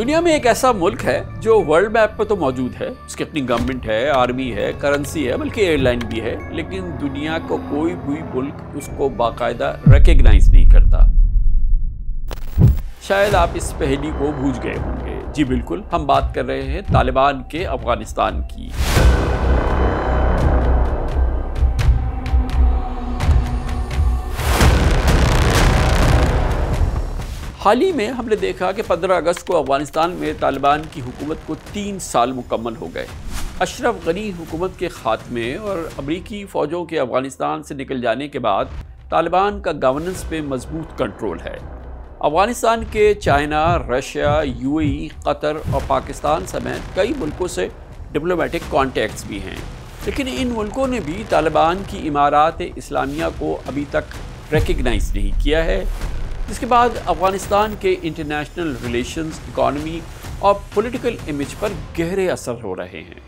دنیا میں ایک ایسا ملک ہے جو ورلڈ میپ پر تو موجود ہے، اس کی اپنی گورنمنٹ ہے، آرمی ہے، کرنسی ہے، بلکہ ایئر لائن بھی ہے، لیکن دنیا کو کوئی بھی ملک اس کو باقاعدہ ریکگنائز نہیں کرتا۔ شاید آپ اس پہلی کو بھول گئے ہوں گے۔ جی بالکل، ہم بات کر رہے ہیں طالبان کے افغانستان کی۔ حال ہی میں ہم نے دیکھا کہ 15 اگست کو افغانستان میں طالبان کی حکومت کو 3 سال مکمل ہو گئے۔ اشرف غنی حکومت کے خاتمے اور امریکی فوجوں کے افغانستان سے نکل جانے کے بعد طالبان کا گورننس پہ مضبوط کنٹرول ہے۔ افغانستان کے چائنا، رشیا، UAE، قطر اور پاکستان سمیت کئی ملکوں سے ڈپلومیٹک کانٹیکٹس بھی ہیں، لیکن ان ملکوں نے بھی طالبان کی امارات اسلامیہ کو ابھی تک ریکگنائز نہیں کیا ہے، جس کے بعد افغانستان کے انٹرنیشنل ریلیشنز، اکانومی اور پولیٹیکل امیج پر گہرے اثر ہو رہے ہیں۔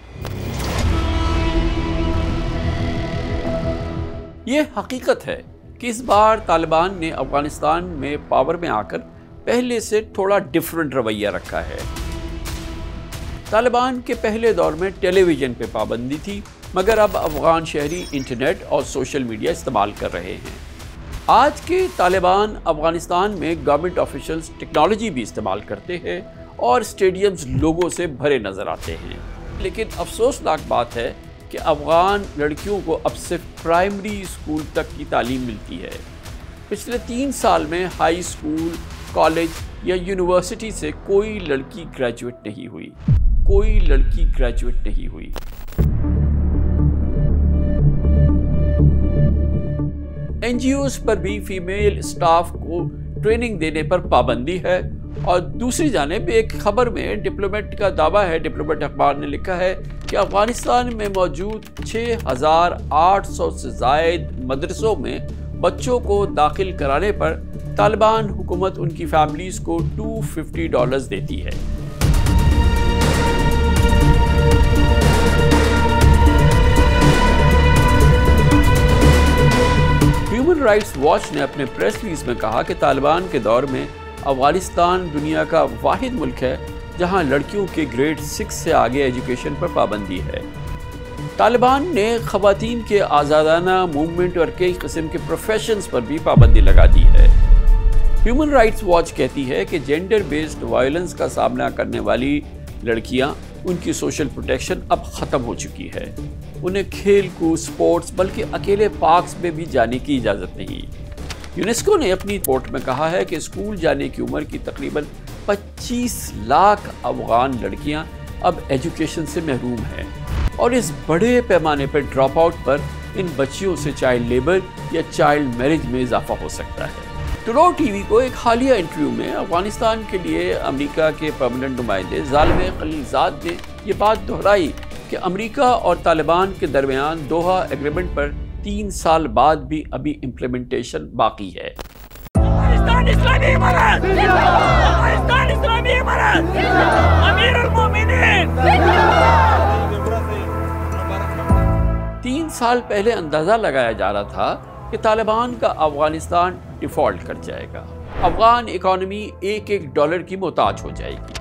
یہ حقیقت ہے کہ اس بار طالبان نے افغانستان میں پاور میں آ کر پہلے سے تھوڑا ڈیفرنٹ رویہ رکھا ہے۔ طالبان کے پہلے دور میں ٹیلی ویژن پہ پابندی تھی، مگر اب افغان شہری انٹرنیٹ اور سوشل میڈیا استعمال کر رہے ہیں۔ آج کے طالبان افغانستان میں گورنمنٹ آفیشلز ٹیکنالوجی بھی استعمال کرتے ہیں اور اسٹیڈیمز لوگوں سے بھرے نظر آتے ہیں، لیکن افسوسناک بات ہے کہ افغان لڑکیوں کو اب صرف پرائمری اسکول تک کی تعلیم ملتی ہے۔ پچھلے 3 سال میں ہائی اسکول، کالج یا یونیورسٹی سے کوئی لڑکی گریجویٹ نہیں ہوئی۔ NGOs پر بھی فیمیل اسٹاف کو ٹریننگ دینے پر پابندی ہے، اور دوسری جانب ایک خبر میں ڈپلومیٹ کا دعویٰ ہے، ڈپلومیٹ اخبار نے لکھا ہے کہ افغانستان میں موجود 6800 سے زائد مدرسوں میں بچوں کو داخل کرانے پر طالبان حکومت ان کی فیملیز کو $250 دیتی ہے۔ ہیومن رائٹس واچ نے اپنے پریس ریلیز میں کہا کہ طالبان کے دور میں افغانستان دنیا کا واحد ملک ہے جہاں لڑکیوں کے گریڈ 6 سے آگے ایجوکیشن پر پابندی ہے۔ طالبان نے خواتین کے آزادانہ موومنٹ اور کئی قسم کے پروفیشنز پر بھی پابندی لگا دی ہے۔ ہیومن رائٹس واچ کہتی ہے کہ جینڈر بیسڈ وائلنس کا سامنا کرنے والی لڑکیاں، ان کی سوشل پروٹیکشن اب ختم ہو چکی ہے۔ انہیں کھیل کود، سپورٹس، بلکہ اکیلے پارکس میں بھی جانے کی اجازت نہیں۔ یونیسکو نے اپنی رپورٹ میں کہا ہے کہ اسکول جانے کی عمر کی تقریباً 25 لاکھ افغان لڑکیاں اب ایجوکیشن سے محروم ہیں، اور اس بڑے پیمانے پر ڈراپ آؤٹ پر ان بچیوں سے چائلڈ لیبر یا چائلڈ میرج میں اضافہ ہو سکتا ہے۔ ٹوڈو ٹی وی کو ایک حالیہ انٹرویو میں افغانستان کے لیے امریکہ کے پرماننٹ نمائندے ظالم خلیلزاد نے یہ بات دہرائی کہ امریکہ اور طالبان کے درمیان دوحہ ایگریمنٹ پر 3 سال بعد بھی ابھی امپلیمنٹیشن باقی ہے۔ 3 سال پہلے اندازہ لگایا جا رہا تھا کہ طالبان کا افغانستان ڈیفالٹ کر جائے گا، افغان اکانومی $1 کی محتاج ہو جائے گی۔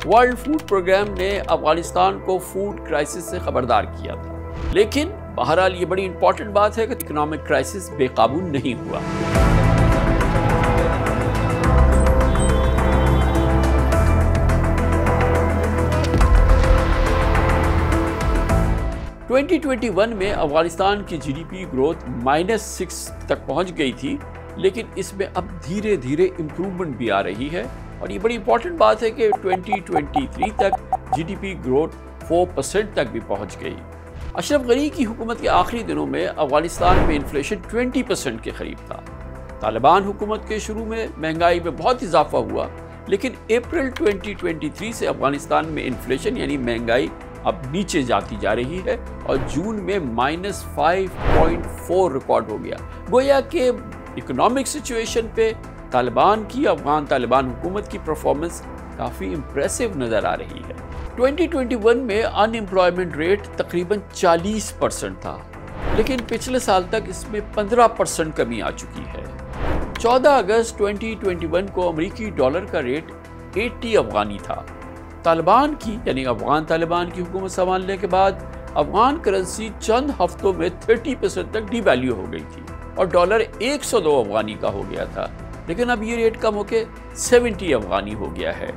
ورلڈ فوڈ پروگرام نے افغانستان کو فوڈ کرائسس سے خبردار کیا تھا، لیکن بہرحال یہ بڑی امپورٹنٹ بات ہے کہ اکنامک کرائسس بے قابو نہیں ہوا۔ $2021 میں افغانستان کی GDP گروتھ -6 تک پہنچ گئی تھی، لیکن اس میں اب دھیرے دھیرے امپروومنٹ بھی آ رہی ہے، اور یہ بڑی امپورٹنٹ بات ہے کہ 2023 تک GDP گروتھ 4% تک بھی پہنچ گئی۔ اشرف غنی کی حکومت کے آخری دنوں میں افغانستان میں انفلیشن 20% کے قریب تھا۔ طالبان حکومت کے شروع میں مہنگائی میں بہت اضافہ ہوا، لیکن اپریل 2023 سے افغانستان میں انفلیشن یعنی مہنگائی اب نیچے جاتی جا رہی ہے، اور جون میں -5.4 ریکارڈ ہو گیا۔ گویا کہ اکنامک سچویشن پہ طالبان کی، افغان طالبان حکومت کی پرفارمنس کافی امپریسو نظر آ رہی ہے۔ 2021 میں ان امپلائمنٹ ریٹ تقریباً 40% تھا، لیکن پچھلے سال تک اس میں 15% کمی آ چکی ہے۔ 14 اگست 2021 کو امریکی ڈالر کا ریٹ $80 افغانی تھا۔ طالبان کی یعنی افغان طالبان کی حکومت سنبھالنے کے بعد افغان کرنسی چند ہفتوں میں 30% تک ڈی ویلیو ہو گئی تھی اور ڈالر 102 افغانی کا ہو گیا تھا، لیکن اب یہ ریٹ کم ہو کے 70 افغانی ہو گیا ہے۔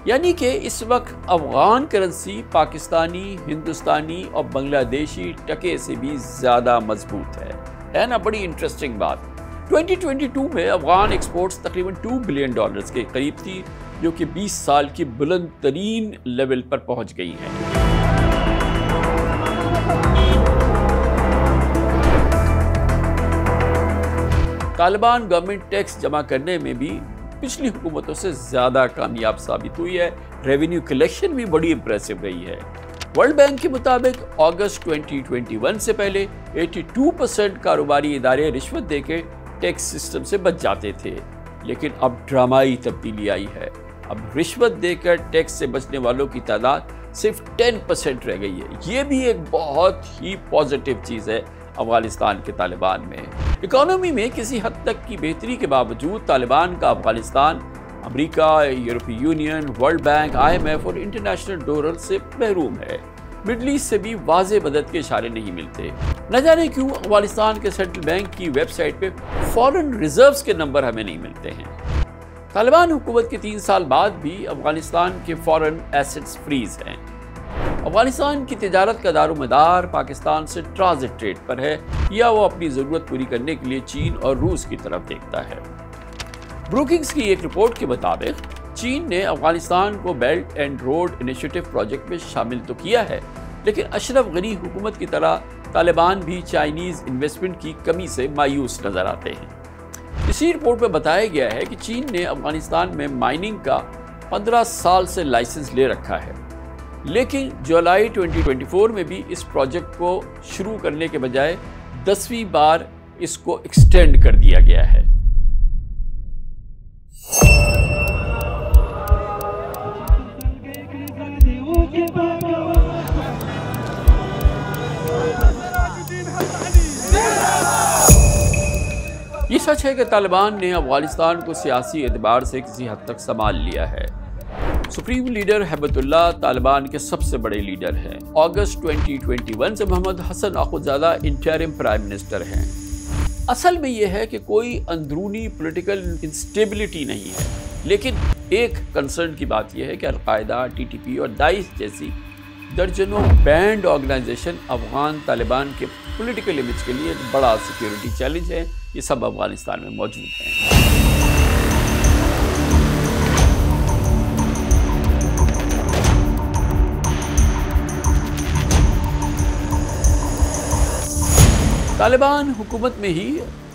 یعنی کہ اس وقت افغان کرنسی پاکستانی، ہندوستانی اور بنگلہ دیشی ٹکے سے بھی زیادہ مضبوط ہے نا؟ بڑی انٹرسٹنگ بات۔ 2022 میں افغان ایکسپورٹس تقریباً $2 بلین کے قریب تھی، جو کہ 20 سال کی بلند ترین لیول پر پہنچ گئی ہیں۔ طالبان گورنمنٹ ٹیکس جمع کرنے میں بھی پچھلی حکومتوں سے زیادہ کامیاب ثابت ہوئی ہے۔ ریونیو کلیکشن بھی بڑی امپریسو رہی ہے۔ ورلڈ بینک کے مطابق اگست 2021 سے پہلے 82% کاروباری ادارے رشوت دے کے ٹیکس سسٹم سے بچ جاتے تھے، لیکن اب ڈرامائی تبدیلی آئی ہے۔ اب رشوت دے کر ٹیکس سے بچنے والوں کی تعداد صرف 10% رہ گئی ہے۔ یہ بھی ایک بہت ہی پازیٹیو چیز ہے افغانستان کے طالبان میں۔ اکانومی میں کسی حد تک کی بہتری کے باوجود طالبان کا افغانستان امریکہ، یورپی یونین، ورلڈ بینک، IMF اور انٹرنیشنل ڈونر سے محروم ہے۔ مڈل ایسٹ سے بھی واضح مدد کے اشارے نہیں ملتے۔ نہ جانے کیوں افغانستان کے سینٹرل بینک کی ویب سائٹ پہ فارن ریزروز کے نمبر ہمیں نہیں ملتے ہیں۔ طالبان حکومت کے 3 سال بعد بھی افغانستان کے فارن ایسٹس فریز ہیں۔ افغانستان کی تجارت کا دار و مدار پاکستان سے ٹرانزٹ ٹریڈ پر ہے، یا وہ اپنی ضرورت پوری کرنے کے لیے چین اور روس کی طرف دیکھتا ہے۔ بروکنگز کی ایک رپورٹ کے مطابق چین نے افغانستان کو belt and road initiative project میں شامل تو کیا ہے، لیکن اشرف غنی حکومت کی طرح طالبان بھی چائنیز انویسٹمنٹ کی کمی سے مایوس نظر آتے ہیں۔ اسی رپورٹ میں بتایا گیا ہے کہ چین نے افغانستان میں مائننگ کا 15 سال سے لائسنس لے رکھا ہے، لیکن جولائی 2024 میں بھی اس پروجیکٹ کو شروع کرنے کے بجائے 10ویں بار اس کو ایکسٹینڈ کر دیا گیا ہے۔ یہ سچ ہے کہ طالبان نے افغانستان کو سیاسی اعتبار سے کسی حد تک سنبھال لیا ہے۔ سپریم لیڈر ہیبت اللہ طالبان کے سب سے بڑے لیڈر ہیں۔ اگست 2021 سے محمد حسن آخوندزادہ انٹرم پرائم منسٹر ہیں۔ اصل میں یہ ہے کہ کوئی اندرونی پولیٹیکل انسٹیبلٹی نہیں ہے، لیکن ایک کنسرن کی بات یہ ہے کہ القاعدہ، TTP اور داعش جیسی درجنوں بینڈ آرگنائزیشن افغان طالبان کے پولیٹیکل امیج کے لیے ایک بڑا سیکیورٹی چیلنج ہے۔ یہ سب افغانستان میں موجود ہیں۔ طالبان حکومت میں ہی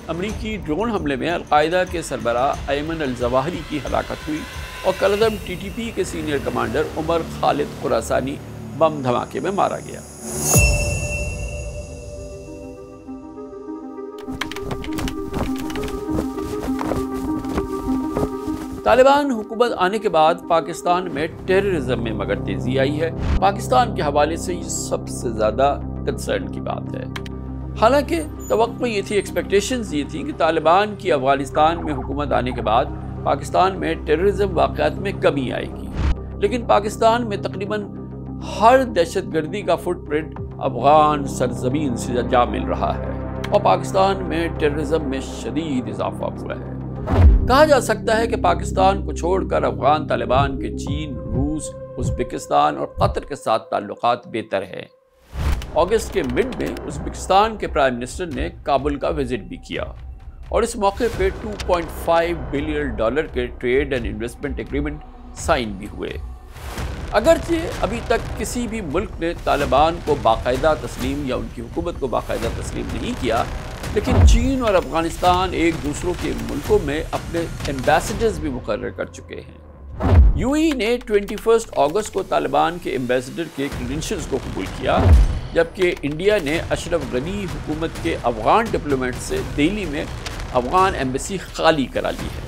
امریکی ڈرون حملے میں القاعدہ کے سربراہ ایمن الظواہری کی ہلاکت ہوئی اور کالعدم TTP کے سینئر کمانڈر عمر خالد خراسانی بم دھماکے میں مارا گیا۔ طالبان حکومت آنے کے بعد پاکستان میں ٹیررزم میں مگر تیزی آئی ہے۔ پاکستان کے حوالے سے یہ سب سے زیادہ کنسرن کی بات ہے۔ حالانکہ توقع یہ تھی، ایکسپیکٹیشنز یہ تھی کہ طالبان کی افغانستان میں حکومت آنے کے بعد پاکستان میں ٹیررزم واقعات میں کمی آئے گی، لیکن پاکستان میں تقریباً ہر دہشت گردی کا فٹ پرنٹ افغان سرزمین سے جا مل رہا ہے اور پاکستان میں ٹیررزم میں شدید اضافہ ہوا ہے۔ کہا جا سکتا ہے کہ پاکستان کو چھوڑ کر افغان طالبان کے چین، روس، ازبکستان اور قطر کے ساتھ تعلقات بہتر ہیں۔ اگست کے مڈ میں ازبکستان کے پرائم منسٹر نے کابل کا وزٹ بھی کیا اور اس موقع پہ $2.5 بلین کے trade and investment agreement sign بھی ہوئے۔ اگرچہ ابھی تک کسی بھی ملک نے طالبان کو باقاعدہ تسلیم یا ان کی حکومت کو باقاعدہ تسلیم نہیں کیا، لیکن چین اور افغانستان ایک دوسروں کے ملکوں میں اپنے ایمبیسڈرز بھی مقرر کر چکے ہیں۔ UAE نے 21 اگست کو طالبان کے ایمبیسڈر کے کریڈینشلز کو قبول کیا، جبکہ انڈیا نے اشرف غنی حکومت کے افغان ڈپلومیٹ سے دہلی میں افغان ایمبیسی خالی کرا لی ہے۔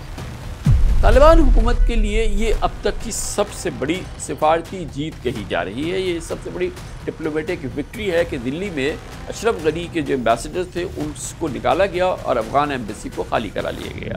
طالبان حکومت کے لیے یہ اب تک کی سب سے بڑی سفارتی جیت کہی جا رہی ہے۔ یہ سب سے بڑی ڈپلومیٹک وکٹری ہے کہ دلی میں اشرف غنی کے جو ایمبیسڈر تھے ان کو نکالا گیا اور افغان ایمبیسی کو خالی کرا لیا گیا۔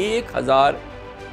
1000